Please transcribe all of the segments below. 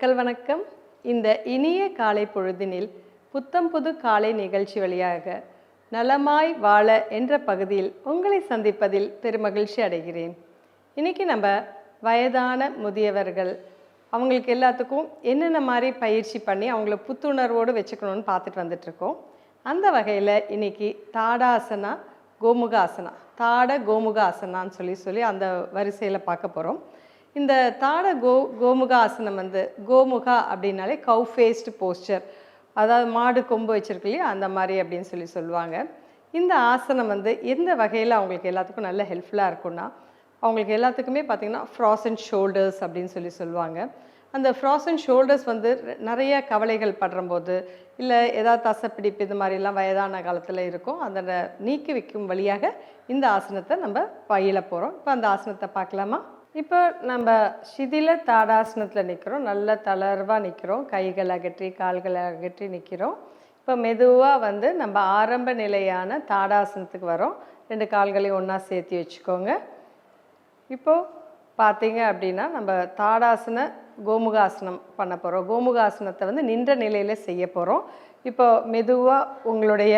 மக்கள் வணக்கம். இந்த இனிய காலை பொழுதினில் புத்தம் புது காலை நிகழ்ச்சி வழியாக நலமாய் வாழ என்ற பகுதியில் உங்களை சந்திப்பதில் பெருமகிழ்ச்சி அடைகிறேன். இன்றைக்கி நம்ம வயதான முதியவர்கள் அவங்களுக்கு எல்லாத்துக்கும் என்னென்ன மாதிரி பயிற்சி பண்ணி அவங்கள புத்துணர்வோடு வச்சுக்கணும்னு பார்த்துட்டு வந்துட்ருக்கோம். அந்த வகையில் இன்றைக்கி தாடாசனா கோமுகாசனா கோமுகாசனான்னு சொல்லி அந்த வரிசையில் பார்க்க போகிறோம். இந்த கோமுகாசனம் கோமுகா அப்படின்னாலே கவ் ஃபேஸ்ட் போஸ்டர், அதாவது மாடு கொம்பு வச்சிருக்கு இல்லையா, அந்த மாதிரி அப்படின்னு சொல்லுவாங்க. இந்த ஆசனம் எந்த வகையில் அவங்களுக்கு எல்லாத்துக்கும் நல்ல ஹெல்ப்ஃபுல்லாக இருக்குன்னா, அவங்களுக்கு எல்லாத்துக்குமே பார்த்திங்கன்னா ஃப்ராசன் ஷோல்டர்ஸ் அப்படின்னு சொல்லுவாங்க. அந்த ஃப்ராசன் ஷோல்டர்ஸ் நிறைய கவலைகள் படுறம்போது, இல்லை ஏதாவது தசைப்பிடிப்பு இது மாதிரிலாம் வயதான காலத்தில் இருக்கும், அதை நீக்கி வைக்கும் வழியாக இந்த ஆசனத்தை நம்ம பயில போகிறோம். இப்போ அந்த ஆசனத்தை பார்க்கலாமா? இப்போ நம்ம சிதில தாடாசனத்தில் நிற்கிறோம். நல்ல தளர்வாக நிற்கிறோம். கைகள் அகற்றி கால்களை அகற்றி நிற்கிறோம். இப்போ மெதுவாக நம்ம ஆரம்ப நிலையான தாடாசனத்துக்கு வரோம். 2 கால்களையும் ஒன்றா சேர்த்து வச்சுக்கோங்க. இப்போது பார்த்தீங்க அப்படின்னா நம்ம தாடாசன கோமுகாசனம் பண்ண போகிறோம். கோமுகாசனத்தை நின்ற நிலையில் செய்ய போகிறோம். இப்போ மெதுவாக உங்களுடைய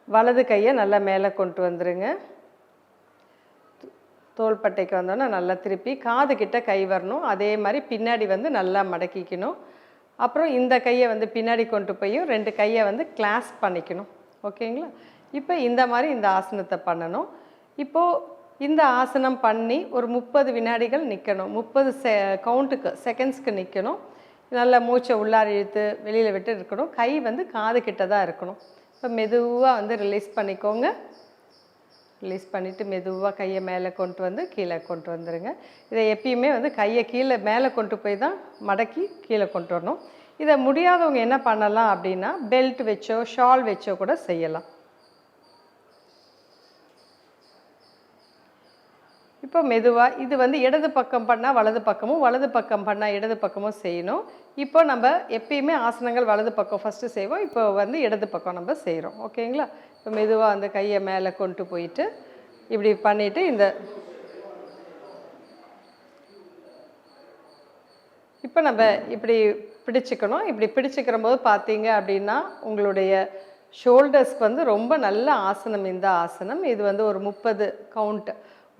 வலது கையை நல்லா மேலே கொண்டு வந்துடுங்க. தோள்பட்டைக்கு வந்தோன்னா நல்லா திருப்பி காது கிட்ட கை வரணும். அதே மாதிரி பின்னாடி நல்லா மடக்கிக்கணும். அப்புறம் இந்த கையை பின்னாடி கொண்டு போய் 2 கையை கிளாஸ்ப் பண்ணிக்கணும். ஓகேங்களா? இப்போ இந்த மாதிரி இந்த ஆசனத்தை பண்ணணும். இப்போது இந்த ஆசனம் பண்ணி ஒரு 30 வினாடிகள் நிற்கணும். 30 கவுண்ட்டுக்கு செகண்ட்ஸ்க்கு நிற்கணும். நல்லா மூச்சை உள்ளார இழுத்து வெளியில் விட்டு இருக்கணும். கை காது கிட்ட தான் இருக்கணும். இப்போ மெதுவாக ரிலீஸ் பண்ணிக்கோங்க. ரிலீஸ் பண்ணிவிட்டு மெதுவாக கையை மேலே கொண்டு கீழே கொண்டு வந்துடுங்க. இதை எப்பயுமே கையை கீழே மேலே கொண்டு போய் தான் மடக்கி கீழே கொண்டு வரணும். இதை முடியாதவங்க என்ன பண்ணலாம் அப்படின்னா, பெல்ட் வச்சோ ஷால் வச்சோ கூட செய்யலாம். இப்போ மெதுவாக இது இடது பக்கம் பண்ணால் வலது பக்கமும், வலது பக்கம் பண்ணால் இடது பக்கமும் செய்யணும். இப்போ நம்ம எப்பயுமே ஆசனங்கள் வலது பக்கம் ஃபஸ்ட்டு செய்வோம். இப்போ இடது பக்கம் நம்ம செய்கிறோம். ஓகேங்களா? இப்போ மெதுவாக கையை மேலே கொண்டு போயிட்டு இப்படி பண்ணிவிட்டு இப்போ நம்ம இப்படி பிடிச்சிக்கணும். இப்படி பிடிச்சிக்கிற போது பார்த்தீங்க அப்படின்னா உங்களுடைய ஷோல்டர்ஸ்க்கு ரொம்ப நல்ல ஆசனம் இந்த ஆசனம். இது ஒரு 30 கவுண்ட்,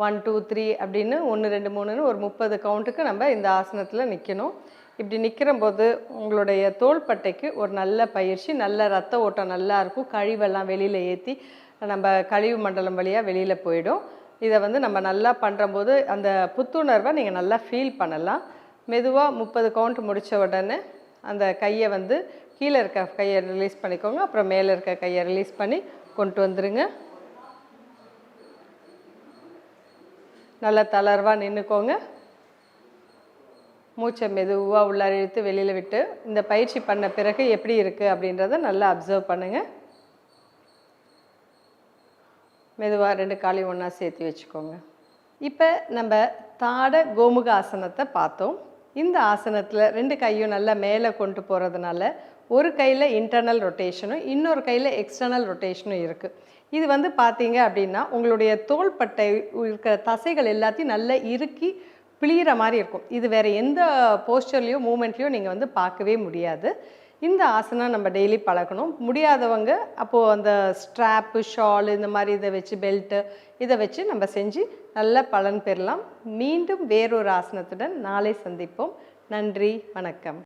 1 2 3 அப்படின்னு 1 2 3ன்னு ஒரு 30 கவுண்ட்டுக்கு நம்ம இந்த ஆசனத்தில் நிற்கணும். இப்படி நிற்கிறம்போது உங்களுடைய தோள்பட்டைக்கு ஒரு நல்ல பயிற்சி, நல்ல ரத்த ஓட்டம் நல்லா இருக்கும். கழிவெல்லாம் வெளியில் ஏற்றி நம்ம கழிவு மண்டலம் வழியாக வெளியில் போயிடும். இதை நம்ம நல்லா பண்ணுறம்போது அந்த புத்துணர்வை நீங்கள் நல்லா ஃபீல் பண்ணலாம். மெதுவாக 30 கவுண்ட் முடித்த உடனே அந்த கையை கீழே இருக்க கையை ரிலீஸ் பண்ணிக்கோங்க. அப்புறம் மேலே இருக்க கையை ரிலீஸ் பண்ணி கொண்டு வந்துடுங்க. நல்லா தளர்வாக நின்றுக்கோங்க. மூச்சை மெதுவாக உள்ளார இழுத்து வெளியில் விட்டு இந்த பயிற்சி பண்ண பிறகு எப்படி இருக்குது அப்படின்றத நல்லா அப்சர்வ் பண்ணுங்கள். மெதுவாக 2 காலையும் ஒன்றா சேர்த்து வச்சுக்கோங்க. இப்போ நம்ம கோமுக ஆசனத்தை பார்த்தோம். இந்த ஆசனத்தில் 2 கையும் நல்லா மேலே கொண்டு போகிறதுனால ஒரு கையில் இன்டர்னல் ரொட்டேஷனும் இன்னொரு கையில் எக்ஸ்டர்னல் ரொட்டேஷனும் இருக்குது. இது பார்த்தீங்க அப்படின்னா உங்களுடைய தோள்பட்டை இருக்கிற தசைகள் எல்லாத்தையும் நல்லா இறுக்கி பிழிகிற மாதிரி இருக்கும். இது வேறு எந்த போஸ்டர்லேயோ மூமெண்ட்லேயோ நீங்கள் பார்க்கவே முடியாது. இந்த ஆசனம் நம்ம டெய்லி பழக்கணும். முடியாதவங்க அப்போது அந்த ஸ்ட்ராப்பு ஷால் இந்த மாதிரி இதை வச்சு பெல்ட்டு இதை வச்சு நம்ம செஞ்சு நல்ல பலன் பெறலாம். மீண்டும் வேறொரு ஆசனத்துடன் நாளை சந்திப்போம். நன்றி, வணக்கம்.